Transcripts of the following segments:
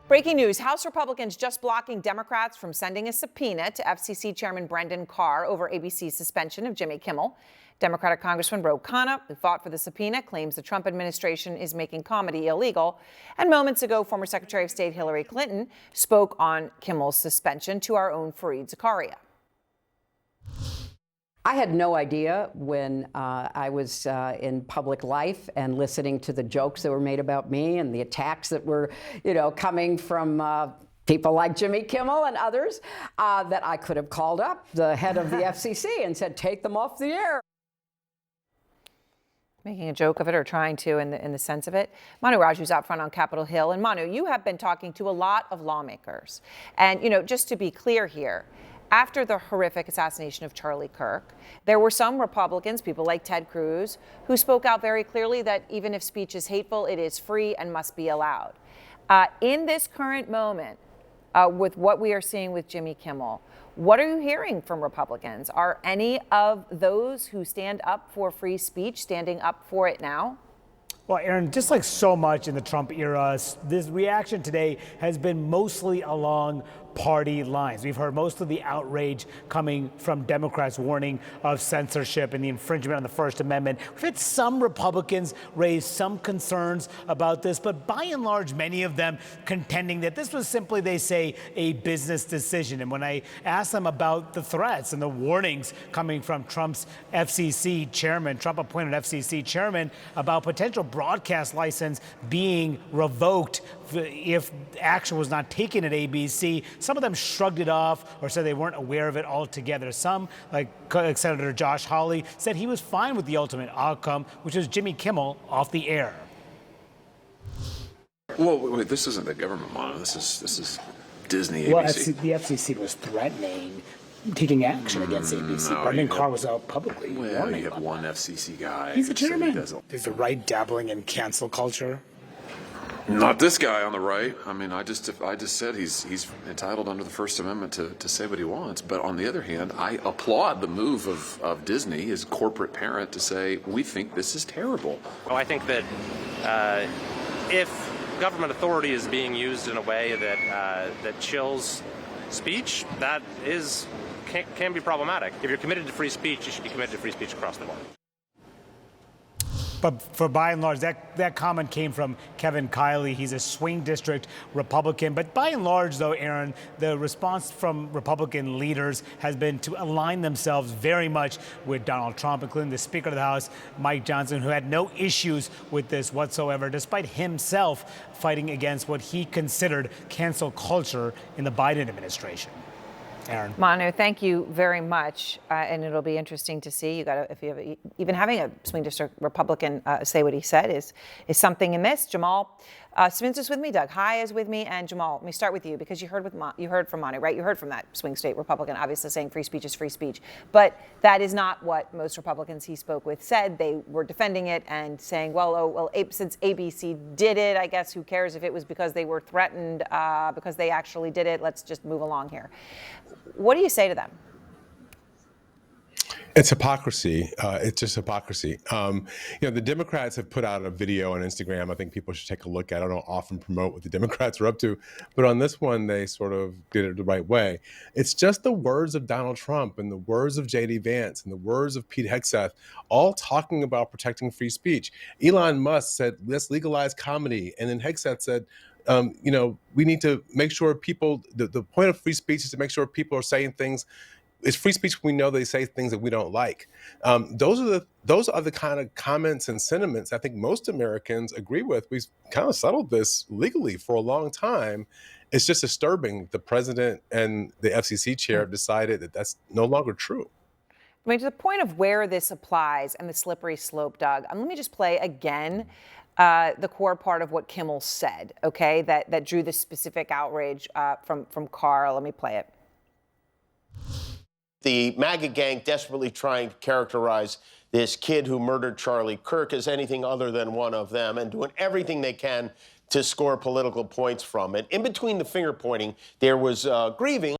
Breaking news, House Republicans just blocking Democrats from sending a subpoena to FCC Chairman Brendan Carr over ABC's suspension of Jimmy Kimmel. Democratic Congressman Ro Khanna, who fought for the subpoena, claims the Trump administration is making comedy illegal. And moments ago, former Secretary of State Hillary Clinton spoke on Kimmel's suspension to our own Fareed Zakaria. I had no idea when I was in public life and listening to the jokes that were made about me and the attacks that were, coming from people like Jimmy Kimmel and others, that I could have called up the head of the FCC and said, take them off the air. Making a joke of it or trying to in the sense of it. Manu Raju's out front on Capitol Hill. And Manu, you have been talking to a lot of lawmakers. And, just to be clear here, after the horrific assassination of Charlie Kirk, there were some Republicans, people like Ted Cruz, who spoke out very clearly that even if speech is hateful, it is free and must be allowed. In this current moment, with what we are seeing with Jimmy Kimmel, what are you hearing from Republicans? Are any of those who stand up for free speech standing up for it now? Well, Aaron, just like so much in the Trump era, this reaction today has been mostly along party lines. We've heard most of the outrage coming from Democrats warning of censorship and the infringement on the First Amendment. We've had some Republicans raise some concerns about this, but by and large, many of them contending that this was simply, they say, a business decision. And when I asked them about the threats and the warnings coming from Trump's FCC chairman, Trump-appointed FCC chairman, about potential broadcast license being revoked if action was not taken at ABC, some of them shrugged it off or said they weren't aware of it altogether. Some, like Senator Josh Hawley, said he was fine with the ultimate outcome, which was Jimmy Kimmel off the air. Well, wait, this isn't the government model. This is Disney, ABC. Well, the FCC was threatening taking action against ABC. No, Brendan Carr was out publicly warning you have one FCC guy. He's the chairman. Is the right dabbling in cancel culture? Not this guy on the right. I mean, I just said he's entitled under the First Amendment to say what he wants. But on the other hand, I applaud the move of Disney, his corporate parent, to say, we think this is terrible. Well, I think that if government authority is being used in a way that chills speech, that can be problematic. If you're committed to free speech, you should be committed to free speech across the board. But for by and large, that comment came from Kevin Kiley. He's a swing district Republican. But by and large, though, Aaron, the response from Republican leaders has been to align themselves very much with Donald Trump, including the Speaker of the House, Mike Johnson, who had no issues with this whatsoever, despite himself fighting against what he considered cancel culture in the Biden administration. Aaron. Manu, thank you very much, and it'll be interesting to see. Even having a swing district Republican say what he said is something amiss. Jamal Smith is with me, Doug Heye is with me, and Jamal, let me start with you because you heard from Manu, right? You heard from that swing state Republican, obviously saying free speech is free speech, but that is not what most Republicans he spoke with said. They were defending it and saying, since ABC did it, I guess who cares if it was because they were threatened because they actually did it. Let's just move along here. What do you say to them? It's hypocrisy. It's just hypocrisy. The Democrats have put out a video on Instagram. I think people should take a look at. I don't often promote what the Democrats are up to, but on this one, they sort of did it the right way. It's just the words of Donald Trump and the words of J.D. Vance and the words of Pete Hegseth, all talking about protecting free speech. Elon Musk said, let's legalize comedy. And then Hegseth said, we need to make sure people, the point of free speech is to make sure people are saying things. It's free speech when we know they say things that we don't like. Those are the kind of comments and sentiments I think most Americans agree with. We've kind of settled this legally for a long time. It's just disturbing the president and the FCC chair decided that that's no longer true. I mean, to the point of where this applies and the slippery slope, Doug, let me just play again the core part of what Kimmel said, okay, that drew this specific outrage from Carr. Let me play it. The MAGA gang desperately trying to characterize this kid who murdered Charlie Kirk as anything other than one of them and doing everything they can to score political points from it. In between the finger pointing, there was grieving.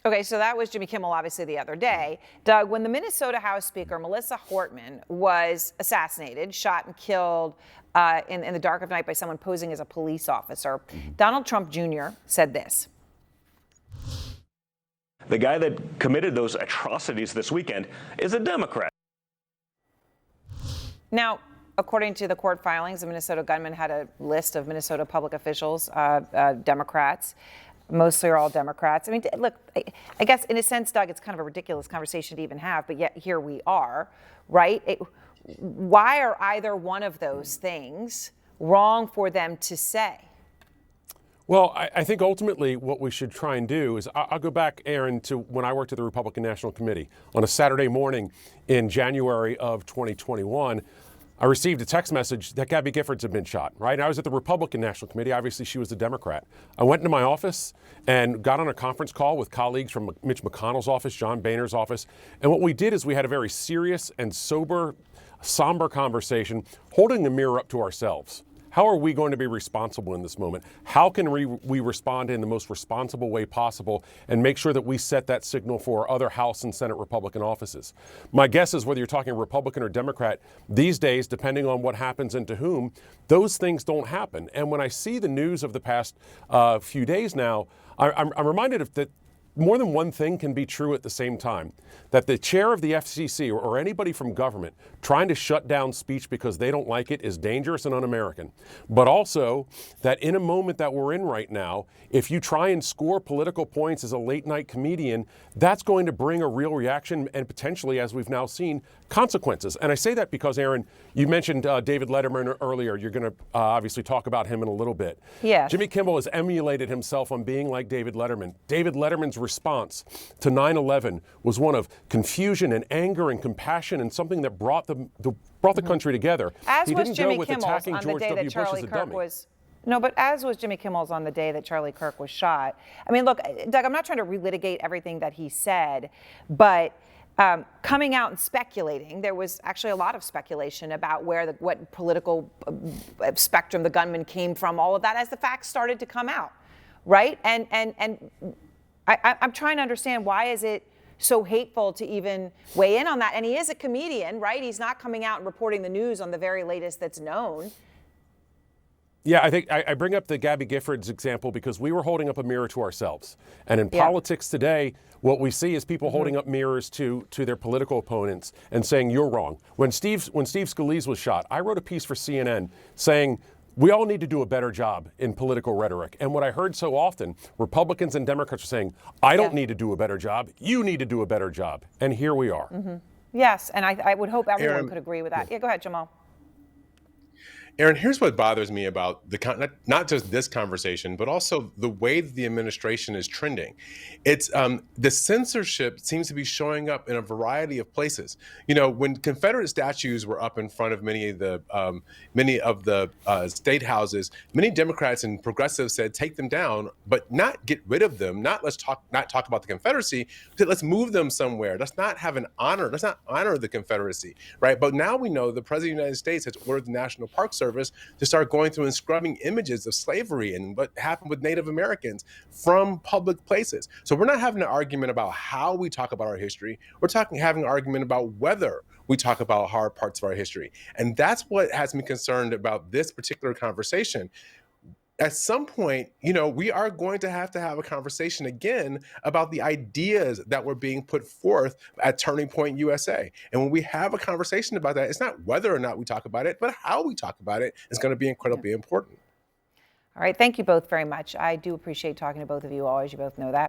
Okay, so that was Jimmy Kimmel, obviously, the other day. Doug, when the Minnesota House Speaker, Melissa Hortman, was assassinated, shot and killed in the dark of night by someone posing as a police officer, Donald Trump Jr. said this. The guy that committed those atrocities this weekend is a Democrat. Now, according to the court filings, the Minnesota gunman had a list of Minnesota public officials, Democrats. Mostly are all Democrats. I mean, look, I guess in a sense, Doug, it's kind of a ridiculous conversation to even have, but yet here we are, right? Why are either one of those things wrong for them to say? Well, I think ultimately what we should try and do is, I'll go back, Aaron, to when I worked at the Republican National Committee. On a Saturday morning in January of 2021, I received a text message that Gabby Giffords had been shot, right? And I was at the Republican National Committee. Obviously, she was a Democrat. I went into my office and got on a conference call with colleagues from Mitch McConnell's office, John Boehner's office. And what we did is we had a very serious and somber conversation, holding the mirror up to ourselves. How are we going to be responsible in this moment? How can we respond in the most responsible way possible and make sure that we set that signal for other House and Senate Republican offices? My guess is whether you're talking Republican or Democrat, these days, depending on what happens and to whom, those things don't happen. And when I see the news of the past few days now, I'm reminded of that more than one thing can be true at the same time. That the chair of the FCC or anybody from government trying to shut down speech because they don't like it is dangerous and un-American. But also that in a moment that we're in right now, if you try and score political points as a late night comedian, that's going to bring a real reaction and potentially, as we've now seen, consequences. And I say that because, Aaron, you mentioned David Letterman earlier. You're going to obviously talk about him in a little bit. Yes. Jimmy Kimmel has emulated himself on being like David Letterman. David Letterman's response to 9/11 was one of confusion and anger and compassion and something that brought the country together. As he was didn't Jimmy go with Kimmel's attacking on the George day W. that Bush Charlie as a Kirk dummy. was. No, but as was Jimmy Kimmel's on the day that Charlie Kirk was shot. I mean, look, Doug, I'm not trying to relitigate everything that he said, but coming out and speculating, there was actually a lot of speculation about what political spectrum the gunman came from, all of that, as the facts started to come out, right? And I'm trying to understand, why is it so hateful to even weigh in on that? And he is a comedian, right? He's not coming out and reporting the news on the very latest that's known. Yeah, I think I bring up the Gabby Giffords example because we were holding up a mirror to ourselves. And in politics today, what we see is people holding up mirrors to their political opponents and saying, you're wrong. When Steve Scalise was shot, I wrote a piece for CNN saying, we all need to do a better job in political rhetoric. And what I heard so often, Republicans and Democrats are saying, I don't need to do a better job. You need to do a better job. And here we are. Yes, and I would hope everyone Aaron, could agree with that. Yeah, go ahead, Jamal. Aaron, here's what bothers me about not just this conversation, but also the way that the administration is trending. It's the censorship seems to be showing up in a variety of places. You know, when Confederate statues were up in front of many of the state houses, many Democrats and progressives said take them down, but not get rid of them. Not talk about the Confederacy. Let's move them somewhere. Let's not have an honor. Let's not honor the Confederacy, right? But now we know the President of the United States has ordered the National Park Service to start going through and scrubbing images of slavery and what happened with Native Americans from public places. So we're not having an argument about how we talk about our history. We're having an argument about whether we talk about hard parts of our history. And that's what has me concerned about this particular conversation. At some point, you know, we are going to have a conversation again about the ideas that were being put forth at Turning Point USA. And when we have a conversation about that, it's not whether or not we talk about it, but how we talk about it is going to be incredibly important. All right, thank you both very much. I do appreciate talking to both of you always. You both know that.